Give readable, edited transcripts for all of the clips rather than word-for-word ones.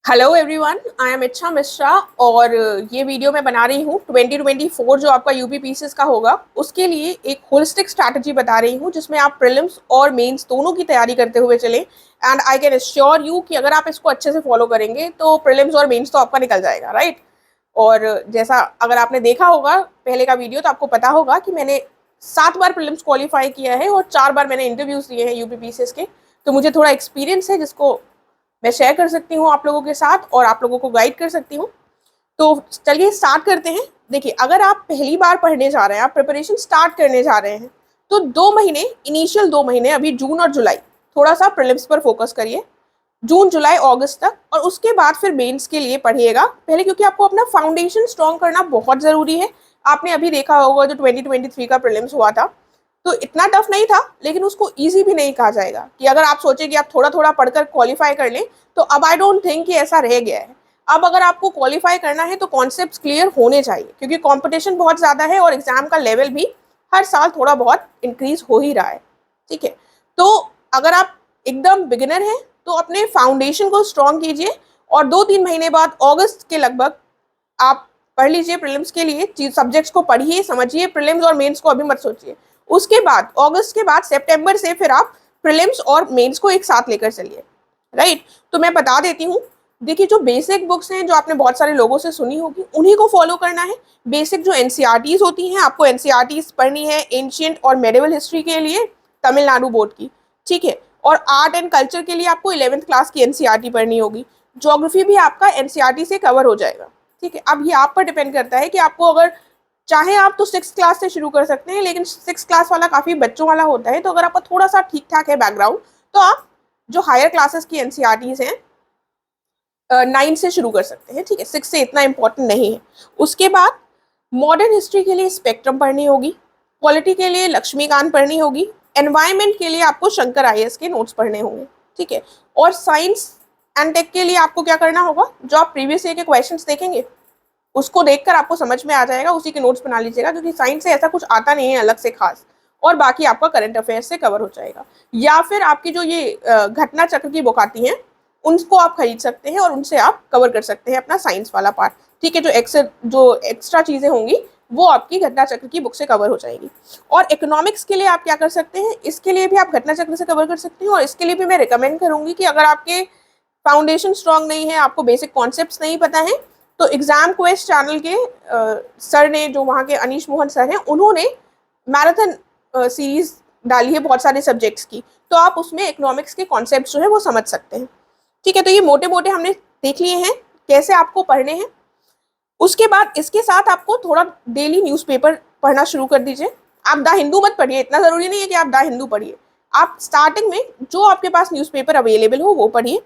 Hello everyone, I am इच्छा मिश्रा। और ये वीडियो मैं बना रही हूँ 2024 जो आपका यूपी पीसीएस का होगा उसके लिए एक होलिस्टिक स्ट्रैटेजी बता रही हूँ जिसमें आप प्रीलिम्स और मेंस दोनों की तैयारी करते हुए चलें। And I can assure you कि अगर आप इसको अच्छे से फॉलो करेंगे तो प्रीलिम्स और मेंस तो आपका निकल जाएगा, राइट। और जैसा अगर आपने देखा होगा पहले का वीडियो तो आपको पता होगा कि मैंने 7 बार प्रीलिम्स क्वालिफाई किया है और 4 बार मैंने इंटरव्यूज दिए हैं यूपी पीसीएस के। तो मुझे थोड़ा एक्सपीरियंस है जिसको मैं शेयर कर सकती हूँ आप लोगों के साथ और आप लोगों को गाइड कर सकती हूँ। तो चलिए स्टार्ट करते हैं। देखिए, अगर आप पहली बार पढ़ने जा रहे हैं, आप प्रिपरेशन स्टार्ट करने जा रहे हैं, तो 2 महीने, इनिशियल 2 महीने अभी जून और जुलाई, थोड़ा सा प्रीलिम्स पर फोकस करिए। जून जुलाई अगस्त तक, और उसके बाद फिर मेंस के लिए पढ़िएगा पहले, क्योंकि आपको अपना फाउंडेशन स्ट्रॉन्ग करना बहुत ज़रूरी है। आपने अभी देखा होगा जो 2023 का प्रीलिम्स हुआ था तो इतना टफ नहीं था, लेकिन उसको इजी भी नहीं कहा जाएगा कि अगर आप सोचें कि आप थोड़ा थोड़ा पढ़कर क्वालिफाई कर लें, तो अब आई डोंट थिंक कि ऐसा रह गया है। अब अगर आपको क्वालिफाई करना है तो कॉन्सेप्ट्स क्लियर होने चाहिए, क्योंकि कंपटीशन बहुत ज़्यादा है और एग्जाम का लेवल भी हर साल थोड़ा बहुत इंक्रीज हो ही रहा है। ठीक है, तो अगर आप एकदम बिगिनर हैं तो अपने फाउंडेशन को स्ट्रॉन्ग कीजिए और 2-3 महीने बाद अगस्त के लगभग आप पढ़ लीजिए प्रीलिम्स के लिए। चीज सब्जेक्ट्स को पढ़िए, समझिए, प्रीलिम्स और मेंस को अभी मत सोचिए। उसके बाद अगस्त के बाद सितंबर से फिर आप प्रीलिम्स और मेंस को एक साथ लेकर चलिए, राइट। तो मैं बता देती हूँ। देखिए, जो बेसिक बुक्स हैं जो आपने बहुत सारे लोगों से सुनी होगी उन्हीं को फॉलो करना है। बेसिक जो एनसीईआरटीज होती हैं, आपको एनसीईआरटीज पढ़नी है एंशिएंट और मेडिवल हिस्ट्री के लिए तमिलनाडु बोर्ड की। ठीक है, और आर्ट एंड कल्चर के लिए आपको 11th क्लास की एनसीईआरटी पढ़नी होगी। ज्योग्राफी भी आपका एनसीईआरटी से कवर हो जाएगा। ठीक है, अब ये आप पर डिपेंड करता है कि आपको, अगर चाहे आप तो 6th क्लास से शुरू कर सकते हैं, लेकिन 6th क्लास वाला काफ़ी बच्चों वाला होता है। तो अगर आपका थोड़ा सा ठीक ठाक है बैकग्राउंड, तो आप जो हायर क्लासेस की एनसीईआरटीज हैं 9 से शुरू कर सकते हैं। ठीक है, 6 से इतना इंपॉर्टेंट नहीं है। उसके बाद मॉडर्न हिस्ट्री के लिए स्पेक्ट्रम पढ़नी होगी, पॉलिटी के लिए लक्ष्मीकांत पढ़नी होगी, एनवायरमेंट के लिए आपको शंकर आईएएस के नोट्स पढ़ने होंगे। ठीक है, और साइंस एंड टेक के लिए आपको क्या करना होगा, जो आप प्रीवियस ईयर के क्वेश्चंस देखेंगे उसको देखकर आपको समझ में आ जाएगा, उसी के नोट्स बना लीजिएगा, क्योंकि साइंस से ऐसा कुछ आता नहीं है अलग से खास। और बाकी आपका करंट अफेयर्स से कवर हो जाएगा। या फिर आपकी जो ये घटना चक्र की बुक आती हैं उनको आप खरीद सकते हैं और उनसे आप कवर कर सकते हैं अपना साइंस वाला पार्ट। ठीक है, जो एक्स्ट्रा चीज़ें होंगी वो आपकी घटना चक्र की बुक से कवर हो जाएगी। और इकोनॉमिक्स के लिए आप क्या कर सकते हैं, इसके लिए भी आप घटना चक्र से कवर कर सकते हैं। और इसके लिए भी मैं रिकमेंड करूँगी कि अगर आपके फाउंडेशन स्ट्रांग नहीं है, आपको बेसिक कॉन्सेप्ट्स नहीं पता है, तो एग्जाम क्वेस्ट चैनल के सर ने, जो वहाँ के अनीश मोहन सर हैं, उन्होंने मैराथन सीरीज डाली है बहुत सारे सब्जेक्ट्स की। तो आप उसमें इकोनॉमिक्स के कॉन्सेप्ट्स जो है वो समझ सकते हैं। ठीक है, तो ये मोटे मोटे हमने देख लिए हैं कैसे आपको पढ़ने हैं। उसके बाद इसके साथ आपको थोड़ा डेली न्यूज़पेपर पढ़ना शुरू कर दीजिए। आप द हिंदू मत पढ़िए, इतना ज़रूरी नहीं है कि आप द हिंदू पढ़िए। आप स्टार्टिंग में जो आपके पास न्यूज़पेपर अवेलेबल हो वो पढ़िए,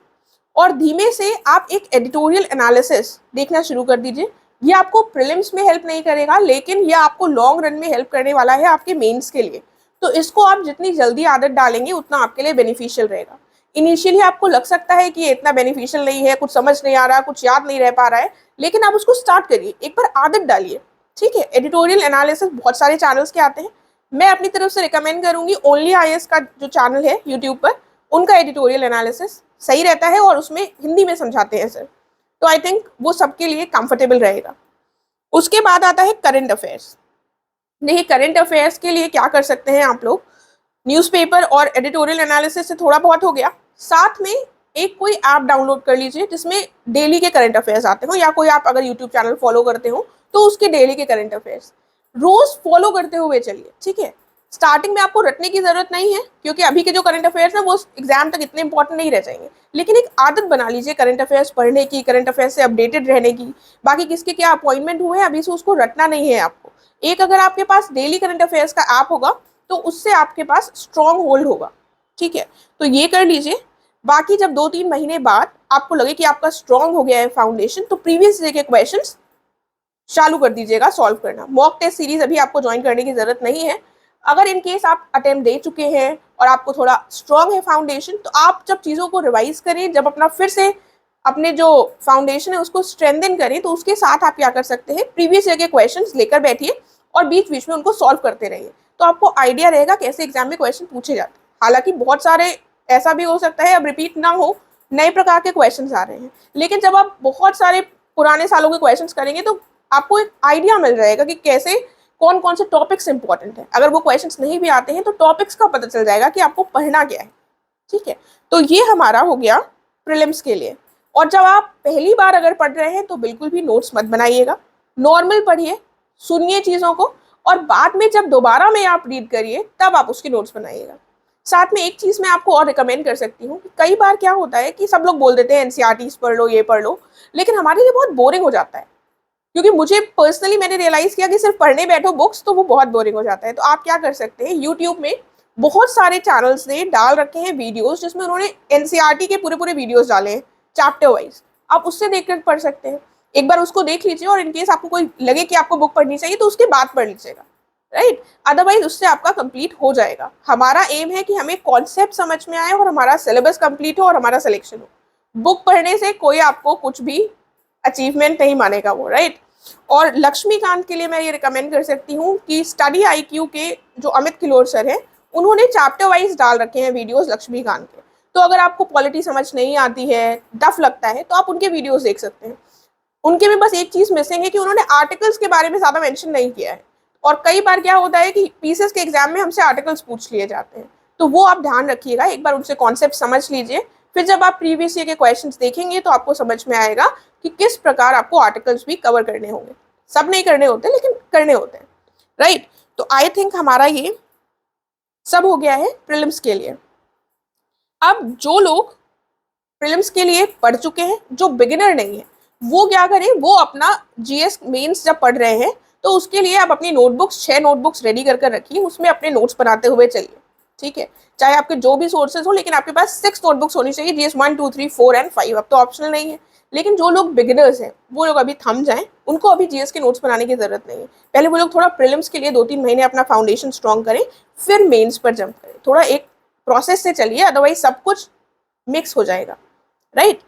और धीमे से आप एक एडिटोरियल एनालिसिस देखना शुरू कर दीजिए। ये आपको प्रीलिम्स में हेल्प नहीं करेगा, लेकिन ये आपको लॉन्ग रन में हेल्प करने वाला है आपके मेंस के लिए। तो इसको आप जितनी जल्दी आदत डालेंगे उतना आपके लिए बेनिफिशियल रहेगा। इनिशियली आपको लग सकता है कि ये इतना बेनिफिशियल नहीं है, कुछ समझ नहीं आ रहा, कुछ याद नहीं रह पा रहा है, लेकिन आप उसको स्टार्ट करिए, एक बार आदत डालिए। ठीक है, एडिटोरियल एनालिसिस बहुत सारे चैनल्स के आते हैं। मैं अपनी तरफ से रिकमेंड करूंगी ओनली आईएएस का जो चैनल है यूट्यूब पर, उनका एडिटोरियल एनालिसिस सही रहता है और उसमें हिंदी में समझाते हैं सर। तो आई थिंक वो सबके लिए कंफर्टेबल रहेगा। उसके बाद आता है करंट अफेयर्स। देखिए, करंट अफेयर्स के लिए क्या कर सकते हैं आप लोग, न्यूज़पेपर और एडिटोरियल एनालिसिस से थोड़ा बहुत हो गया, साथ में एक कोई ऐप डाउनलोड कर लीजिए जिसमें डेली के करंट अफेयर्स आते हो, या कोई आप अगर यूट्यूब चैनल फॉलो करते हो तो उसके डेली के करंट अफेयर्स रोज फॉलो करते हुए चलिए। ठीक है, स्टार्टिंग में आपको रटने की जरूरत नहीं है, क्योंकि अभी के जो करंट अफेयर्स हैं वो एग्जाम तक इतने इंपॉर्टेंट नहीं रह जाएंगे, लेकिन एक आदत बना लीजिए करंट अफेयर्स पढ़ने की, करंट अफेयर्स से अपडेटेड रहने की। बाकी किसके क्या अपॉइंटमेंट हुए हैं अभी से उसको रटना नहीं है आपको। एक अगर आपके पास डेली करंट अफेयर्स का ऐप होगा तो उससे आपके पास स्ट्रॉन्ग होल्ड होगा। ठीक है, तो ये कर लीजिए। बाकी जब 2-3 महीने बाद आपको लगे कि आपका स्ट्रॉन्ग हो गया है फाउंडेशन, तो प्रीवियस डे के क्वेश्चंस चालू कर दीजिएगा सॉल्व करना। मॉक टेस्ट सीरीज अभी आपको ज्वाइन करने की जरूरत नहीं है। अगर इन केस आप अटेम्प्ट दे चुके हैं और आपको थोड़ा स्ट्रॉन्ग है फाउंडेशन, तो आप जब चीज़ों को रिवाइज करें, जब अपना फिर से अपने जो फाउंडेशन है उसको स्ट्रेंथन करें, तो उसके साथ आप क्या कर सकते हैं, प्रीवियस ईयर के क्वेश्चंस लेकर बैठिए और बीच बीच में उनको सॉल्व करते रहिए। तो आपको आइडिया रहेगा कैसे एग्जाम में क्वेश्चन पूछे जाते हैं। हालांकि बहुत सारे ऐसा भी हो सकता है अब रिपीट ना हो, नए प्रकार के क्वेश्चंस आ रहे हैं। लेकिन जब आप बहुत सारे पुराने सालों के क्वेश्चंस करेंगे तो आपको एक आइडिया मिल जाएगा कि कैसे कौन कौन से टॉपिक्स इंपॉर्टेंट है। अगर वो क्वेश्चंस नहीं भी आते हैं तो टॉपिक्स का पता चल जाएगा कि आपको पढ़ना क्या है। ठीक है, तो ये हमारा हो गया प्रीलिम्स के लिए। और जब आप पहली बार अगर पढ़ रहे हैं तो बिल्कुल भी नोट्स मत बनाइएगा, नॉर्मल पढ़िए, सुनिए चीज़ों को, और बाद में जब दोबारा में आप रीड करिए तब आप उसकी नोट्स बनाइएगा। साथ में एक चीज़ मैं आपको और रिकमेंड कर सकती हूँ कि कई बार क्या होता है कि सब लोग बोल देते हैं एनसीईआरटीज़ पढ़ लो, ये पढ़ लो, लेकिन हमारे लिए बहुत बोरिंग हो जाता है। क्योंकि मुझे पर्सनली मैंने रियलाइज़ किया कि सिर्फ पढ़ने बैठो बुक्स तो वो बहुत बोरिंग हो जाता है। तो आप क्या कर सकते हैं, यूट्यूब में बहुत सारे चैनल्स ने डाल रखे हैं वीडियोस जिसमें उन्होंने एनसीईआरटी के पूरे पूरे वीडियोस डाले हैं चैप्टर वाइज। आप उससे देखकर पढ़ सकते हैं। एक बार उसको देख लीजिए और इनकेस आपको कोई लगे कि आपको बुक पढ़नी चाहिए तो उसके बाद पढ़ लीजिएगा, राइट। अदरवाइज उससे आपका कंप्लीट हो जाएगा। हमारा एम है कि हमें कॉन्सेप्ट समझ में आए और हमारा सिलेबस कंप्लीट हो और हमारा सिलेक्शन हो। बुक पढ़ने से कोई आपको कुछ भी अचीवमेंट नहीं मानेगा वो, राइट। और लक्ष्मीकांत के लिए मैं ये रिकमेंड कर सकती हूँ कि स्टडी आईक्यू के जो अमित किलोर सर हैं उन्होंने चैप्टर वाइज डाल रखे हैं वीडियोस लक्ष्मीकांत के। तो अगर आपको पॉलिटी समझ नहीं आती है, टफ लगता है, तो आप उनके वीडियोस देख सकते हैं। उनके में बस एक चीज़ मिसिंग है कि उन्होंने आर्टिकल्स के बारे में ज़्यादा मेंशन नहीं किया है। और कई बार क्या होता है कि पीसीएस के एग्जाम में हमसे आर्टिकल्स पूछ लिए जाते हैं, तो वो आप ध्यान रखिएगा। एक बार उनसे कॉन्सेप्ट समझ लीजिए, फिर जब आप प्रीवियस ईयर के क्वेश्चंस देखेंगे तो आपको समझ में आएगा कि किस प्रकार आपको आर्टिकल्स भी कवर करने होंगे। सब नहीं करने होते लेकिन करने होते हैं, राइट। तो आई थिंक हमारा ये सब हो गया है प्रीलिम्स के लिए। अब जो लोग प्रीलिम्स के लिए पढ़ चुके हैं, जो बिगिनर नहीं है, वो क्या करें, वो अपना जीएस मेंस जब पढ़ रहे हैं तो उसके लिए आप अपनी नोटबुक्स 6 नोटबुक्स रेडी कर कर रखिए, उसमें अपने नोट्स बनाते हुए चलिए। ठीक है, चाहे आपके जो भी सोर्सेज हो, लेकिन आपके पास 6 नोटबुक्स होनी चाहिए, जीएस 1 2 3 4 एंड 5। अब तो ऑप्शनल नहीं है, लेकिन जो लोग बिगिनर्स हैं वो लोग अभी थम जाएं, उनको अभी जीएस के नोट्स बनाने की जरूरत नहीं है। पहले वो लोग थोड़ा प्रीलिम्स के लिए 2-3 महीने अपना फाउंडेशन स्ट्रॉन्ग करें, फिर मेन्स पर जंप करें। थोड़ा एक प्रोसेस से चलिए, अदरवाइज सब कुछ मिक्स हो जाएगा, राइट।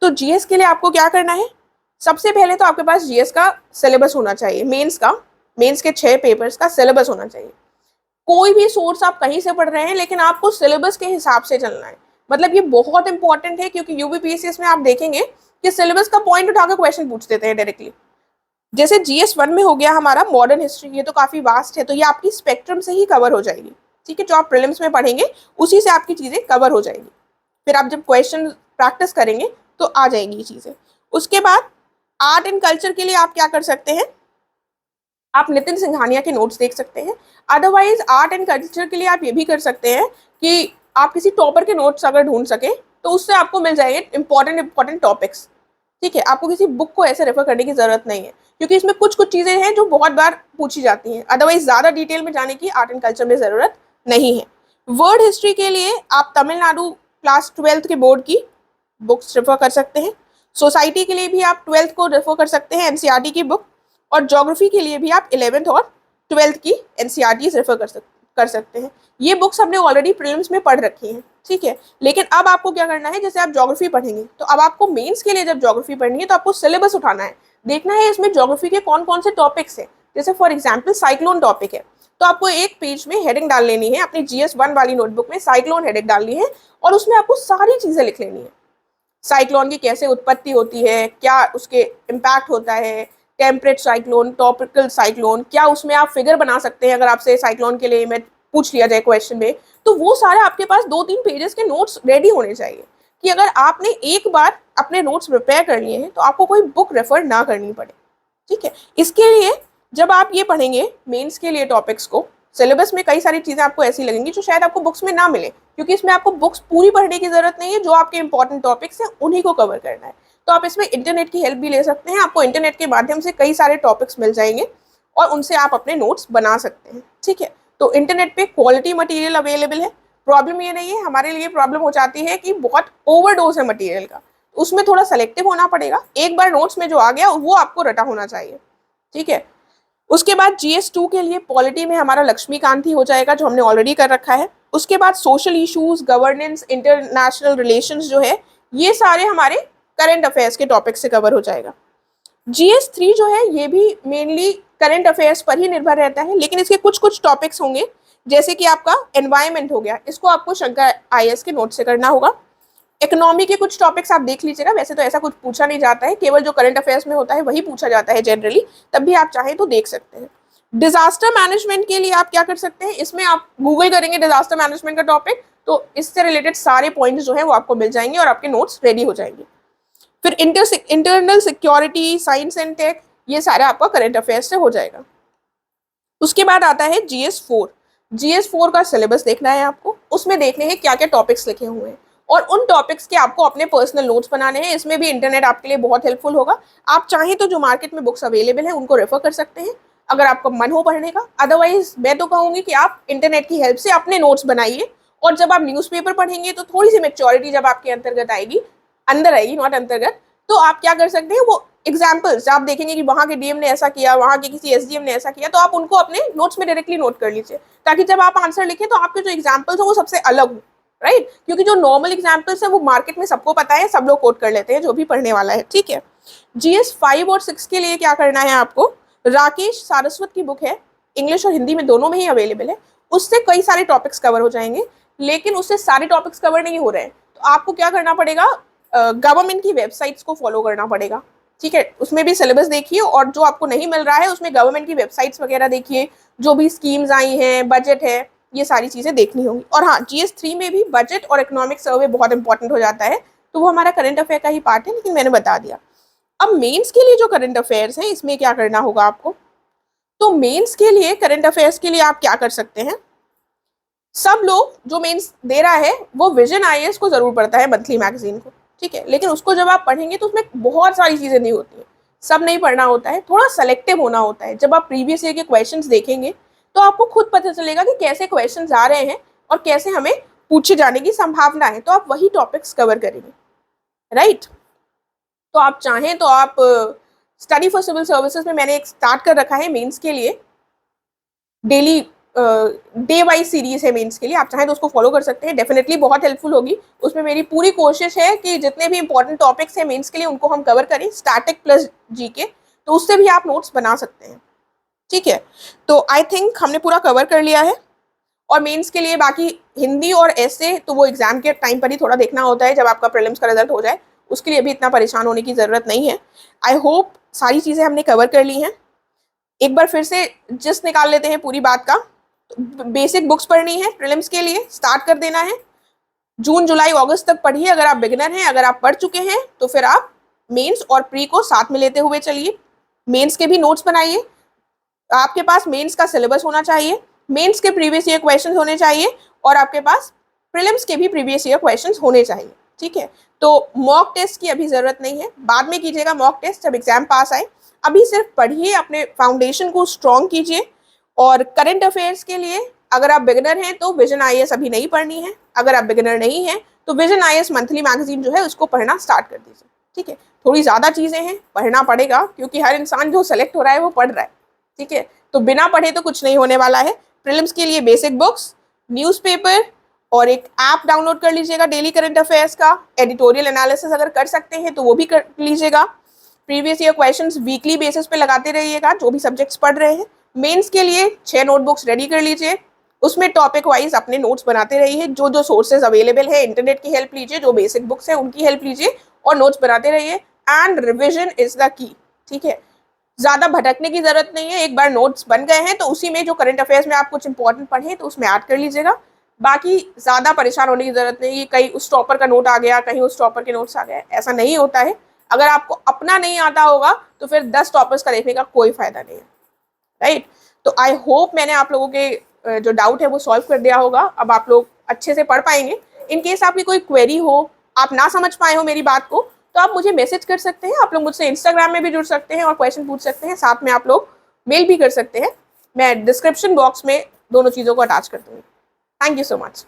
तो जीएस के लिए आपको क्या करना है, सबसे पहले तो आपके पास जीएस का सिलेबस होना चाहिए, मेंस के 6 पेपर्स का सिलेबस होना चाहिए। कोई भी सोर्स आप कहीं से पढ़ रहे हैं, लेकिन आपको सिलेबस के हिसाब से चलना है। मतलब ये बहुत इंपॉर्टेंट है, क्योंकि यूपीपीएससी में आप देखेंगे कि सिलेबस का पॉइंट उठाकर क्वेश्चन पूछ देते हैं डायरेक्टली। जैसे जीएस 1 में हो गया हमारा मॉडर्न हिस्ट्री, ये तो काफी वास्ट है, तो ये आपकी स्पेक्ट्रम से ही कवर हो जाएगी। ठीक है, जो आप प्रीलिम्स में पढ़ेंगे उसी से आपकी चीजें कवर हो जाएंगी। फिर आप जब क्वेश्चन प्रैक्टिस करेंगे तो आ जाएंगी ये चीजें। उसके बाद आर्ट एंड कल्चर के लिए आप क्या कर सकते हैं, आप नितिन सिंघानिया के नोट्स देख सकते हैं। अदरवाइज आर्ट एंड कल्चर के लिए आप ये भी कर सकते हैं कि आप किसी टॉपर के नोट्स अगर ढूंढ सके तो उससे आपको मिल जाएंगे इंपॉर्टेंट टॉपिक्स। ठीक है, आपको किसी बुक को ऐसे रेफर करने की जरूरत नहीं है, क्योंकि इसमें कुछ कुछ चीजें हैं जो बहुत बार पूछी जाती हैं। अदरवाइज ज्यादा डिटेल में जाने की आर्ट एंड कल्चर में जरूरत नहीं है। वर्ड हिस्ट्री के लिए आप तमिलनाडु क्लास 12th के बोर्ड की बुक्स रेफर कर सकते हैं। सोसाइटी के लिए भी आप 12th को रेफर कर सकते हैं, एनसीईआरटी की बुक। और ज्योग्राफी के लिए भी आप 11th और 12th की एनसीईआरटीज रेफर कर सकते हैं। ये बुक्स हमने ऑलरेडी प्रीलिम्स में पढ़ रखी हैं, ठीक है। लेकिन अब आपको क्या करना है, जैसे आप ज्योग्राफी पढ़ेंगे तो अब आपको मेंस के लिए जब ज्योग्राफी पढ़नी है तो आपको सिलेबस उठाना है, देखना है इसमें ज्योग्राफी के कौन कौन से टॉपिक्स हैं। जैसे फॉर एग्जाम्पल साइक्लोन टॉपिक है, तो आपको एक पेज में हेडिंग डाल लेनी है, अपनी जीएस 1 वाली नोटबुक में साइक्लोन हेडिंग डालनी है और उसमें आपको सारी चीजें लिख लेनी है। साइक्लोन की कैसे उत्पत्ति होती है, क्या उसके इम्पैक्ट होता है, टेम्परेट साइक्लोन, ट्रॉपिकल साइक्लोन, क्या उसमें आप फिगर बना सकते हैं अगर आपसे साइक्लोन के लिए इमेज पूछ लिया जाए क्वेश्चन में, तो वो सारे आपके पास 2-3 पेजेस के नोट्स रेडी होने चाहिए कि अगर आपने एक बार अपने नोट्स प्रिपेयर कर लिए हैं तो आपको कोई बुक रेफर ना करनी पड़े। ठीक है, इसके लिए जब आप ये पढ़ेंगे मेंस के लिए टॉपिक्स को, सिलेबस में कई सारी चीज़ें आपको ऐसी लगेंगी जो शायद आपको बुक्स में ना मिले, क्योंकि इसमें आपको बुक्स पूरी पढ़ने की जरूरत नहीं है, जो आपके इंपॉर्टेंट टॉपिक्स हैं उन्हीं को कवर करना है। तो आप इसमें इंटरनेट की हेल्प भी ले सकते हैं, आपको इंटरनेट के माध्यम से कई सारे टॉपिक्स मिल जाएंगे और उनसे आप अपने नोट्स बना सकते हैं। ठीक है, तो इंटरनेट पे क्वालिटी मटेरियल अवेलेबल है। प्रॉब्लम ये नहीं है, हमारे लिए प्रॉब्लम हो जाती है कि बहुत ओवरडोज है मटेरियल का, उसमें थोड़ा सेलेक्टिव होना पड़ेगा। एक बार नोट्स में जो आ गया वो आपको रटा होना चाहिए। ठीक है, उसके बाद GS2 के लिए पॉलिटी में हमारा लक्ष्मीकांत ही हो जाएगा, जो हमने ऑलरेडी कर रखा है। उसके बाद social issues, governance, international relations जो है, ये सारे हमारे करंट अफेयर्स के टॉपिक से कवर हो जाएगा। GS3 जो है ये भी मेनली करंट अफेयर्स पर ही निर्भर रहता है, लेकिन इसके कुछ कुछ टॉपिक्स होंगे, जैसे कि आपका एनवायरमेंट हो गया, इसको आपको शंकर IAS के नोट से करना होगा। इकोनॉमी के कुछ टॉपिक्स आप देख लीजिएगा, वैसे तो ऐसा कुछ पूछा नहीं जाता है, केवल जो करंट अफेयर्स में होता है वही पूछा जाता है जनरली, तब भी आप चाहें तो देख सकते हैं। डिजास्टर मैनेजमेंट के लिए आप क्या कर सकते हैं, इसमें आप गूगल करेंगे डिजास्टर मैनेजमेंट का टॉपिक, तो इससे रिलेटेड सारे पॉइंट्स जो है वो आपको मिल जाएंगे और आपके नोट्स रेडी हो जाएंगे। फिर internal security, science and tech, ये सारा आपका करंट अफेयर्स से हो जाएगा। उसके बाद आता है GS4। GS4 का सिलेबस देखना है आपको, उसमें देखने हैं क्या क्या टॉपिक्स लिखे हुए हैं और उन टॉपिक्स के आपको अपने पर्सनल नोट्स बनाने हैं। इसमें भी इंटरनेट आपके लिए बहुत हेल्पफुल होगा। आप चाहें तो जो मार्केट में बुक्स अवेलेबल हैं उनको रेफर कर सकते हैं अगर आपका मन हो पढ़ने का। अदरवाइज मैं तो कहूँगी कि आप इंटरनेट की हेल्प से अपने नोट्स बनाइए, और जब आप न्यूज़पेपर पढ़ेंगे तो थोड़ी सी मेच्योरिटी जब आपके अंतर्गत आएगी, अंदर आएगी नॉट अंतर्गत, तो आप क्या कर सकते हैं, वो एग्जाम्पल्स आप देखेंगे कि वहाँ के DM ने ऐसा किया, वहाँ के किसी SDM ने ऐसा किया, तो आप उनको अपने नोट्स में डायरेक्टली नोट कर लीजिए, ताकि जब आप आंसर लिखें तो आपके जो एग्जाम्पल्स हो वो सबसे अलग हो, राइट। क्योंकि जो नॉर्मल एग्जाम्पल्स है वो मार्केट में सबको पता है, सब लोग कोट कर लेते हैं जो भी पढ़ने वाला है, ठीक है। GS5 और 6 के लिए क्या करना है आपको, राकेश सारस्वत की बुक है, इंग्लिश और हिंदी में दोनों में ही अवेलेबल है, उससे कई सारे टॉपिक्स कवर हो जाएंगे, लेकिन उससे सारे टॉपिक्स कवर नहीं हो रहे हैं, तो आपको क्या करना पड़ेगा, गवर्नमेंट की वेबसाइट्स को फॉलो करना पड़ेगा, ठीक है। उसमें भी सिलेबस देखिए, और जो आपको नहीं मिल रहा है उसमें गवर्नमेंट की वेबसाइट्स वगैरह देखिए, जो भी स्कीम्स आई हैं, बजट है, ये सारी चीज़ें देखनी होंगी। और हाँ, GS3 में भी बजट और इकोनॉमिक सर्वे बहुत इंपॉर्टेंट हो जाता है, तो वो हमारा करंट अफेयर का ही पार्ट है, लेकिन मैंने बता दिया। अब मेंस के लिए जो करंट अफेयर्स हैं, इसमें क्या करना होगा आपको, तो मेंस के लिए करंट अफेयर्स के लिए आप क्या कर सकते हैं, सब लोग जो मेंस दे रहा है वो विजन IAS को जरूर पढ़ता है, मंथली मैगजीन को, ठीक है, लेकिन उसको जब आप पढ़ेंगे तो उसमें बहुत सारी चीजें नहीं होती हैं, सब नहीं पढ़ना होता है, थोड़ा सेलेक्टिव होना होता है। जब आप प्रीवियस ईयर के क्वेश्चंस देखेंगे तो आपको खुद पता चलेगा कि कैसे क्वेश्चंस आ रहे हैं और कैसे हमें पूछे जाने की संभावना है, तो आप वही टॉपिक्स कवर करेंगे, राइट। तो आप चाहें तो आप स्टडी फॉर सिविल सर्विसेज में मैंने एक स्टार्ट कर रखा है मेंस के लिए, डेली डे वाइज सीरीज है मेंस के लिए, आप चाहें तो उसको फॉलो कर सकते हैं, डेफिनेटली बहुत हेल्पफुल होगी। उसमें मेरी पूरी कोशिश है कि जितने भी इंपॉर्टेंट टॉपिक्स हैं मेंस के लिए उनको हम कवर करें, स्टैटिक प्लस GK, तो उससे भी आप नोट्स बना सकते हैं, ठीक है। तो आई थिंक हमने पूरा कवर कर लिया है। और मेंस के लिए बाकी हिंदी और ऐसे तो वो एग्जाम के टाइम पर ही थोड़ा देखना होता है, जब आपका प्रीलिम्स का रिजल्ट हो जाए, उसके लिए भी इतना परेशान होने की ज़रूरत नहीं है। आई होप सारी चीज़ें हमने कवर कर ली हैं। एक बार फिर से जस्ट निकाल लेते हैं पूरी बात का। बेसिक बुक्स पढ़नी है प्रीलिम्स के लिए, स्टार्ट कर देना है, जून जुलाई अगस्त तक पढ़िए अगर आप बिगिनर हैं। अगर आप पढ़ चुके हैं तो फिर आप मेंस और प्री को साथ में लेते हुए चलिए, मेंस के भी नोट्स बनाइए, आपके पास मेंस का सिलेबस होना चाहिए, मेंस के प्रीवियस ईयर क्वेश्चंस होने चाहिए, और आपके पास प्रीलिम्स के भी प्रीवियस ईयर क्वेश्चंस होने चाहिए, ठीक है। तो मॉक टेस्ट की अभी ज़रूरत नहीं है, बाद में कीजिएगा मॉक टेस्ट जब एग्जाम पास आए। अभी सिर्फ पढ़िए, अपने फाउंडेशन को स्ट्रॉन्ग कीजिए। और करंट अफेयर्स के लिए अगर आप बिगिनर हैं तो विजन IAS अभी नहीं पढ़नी है, अगर आप बिगिनर नहीं हैं तो विजन IAS मंथली मैगजीन जो है उसको पढ़ना स्टार्ट कर दीजिए, ठीक है। थोड़ी ज़्यादा चीज़ें हैं, पढ़ना पड़ेगा, क्योंकि हर इंसान जो सेलेक्ट हो रहा है वो पढ़ रहा है, ठीक है। तो बिना पढ़े तो कुछ नहीं होने वाला है। प्रीलिम्स के लिए बेसिक बुक्स, न्यूज़पेपर और एक ऐप डाउनलोड कर लीजिएगा डेली करंट अफेयर्स का, एडिटोरियल एनालिसिस अगर कर सकते हैं तो वो भी कर लीजिएगा। Previous year questions weekly basis पे लगाते रहिएगा जो भी सब्जेक्ट्स पढ़ रहे हैं। मेंस के लिए 6 नोटबुक्स रेडी कर लीजिए, उसमें टॉपिक वाइज अपने नोट्स बनाते रहिए, जो जो सोर्सेज अवेलेबल है इंटरनेट की हेल्प लीजिए, जो बेसिक बुक्स है उनकी हेल्प लीजिए और नोट्स बनाते रहिए। And revision is the key, ठीक है। ज़्यादा भटकने की जरूरत नहीं है, एक बार नोट्स बन गए हैं तो उसी में जो करंट अफेयर्स में आप कुछ इंपॉर्टेंट पढ़े तो उसमें ऐड कर लीजिएगा। बाकी ज़्यादा परेशान होने की जरूरत नहीं है, कहीं उस टॉपर का नोट आ गया, कहीं उस टॉपर के नोट्स आ गए, ऐसा नहीं होता है। अगर आपको अपना नहीं आता होगा तो फिर 10 टॉपर्स का देखने का कोई फायदा नहीं है, राइट। तो आई होप मैंने आप लोगों के जो डाउट है वो सॉल्व कर दिया होगा, अब आप लोग अच्छे से पढ़ पाएंगे। इन केस आपकी कोई क्वेरी हो, आप ना समझ पाए हो मेरी बात को, तो आप मुझे मैसेज कर सकते हैं, आप लोग मुझसे इंस्टाग्राम में भी जुड़ सकते हैं और क्वेश्चन पूछ सकते हैं, साथ में आप लोग मेल भी कर सकते हैं। मैं डिस्क्रिप्शन बॉक्स में दोनों चीज़ों को अटैच कर दूँगी। Thank you so much.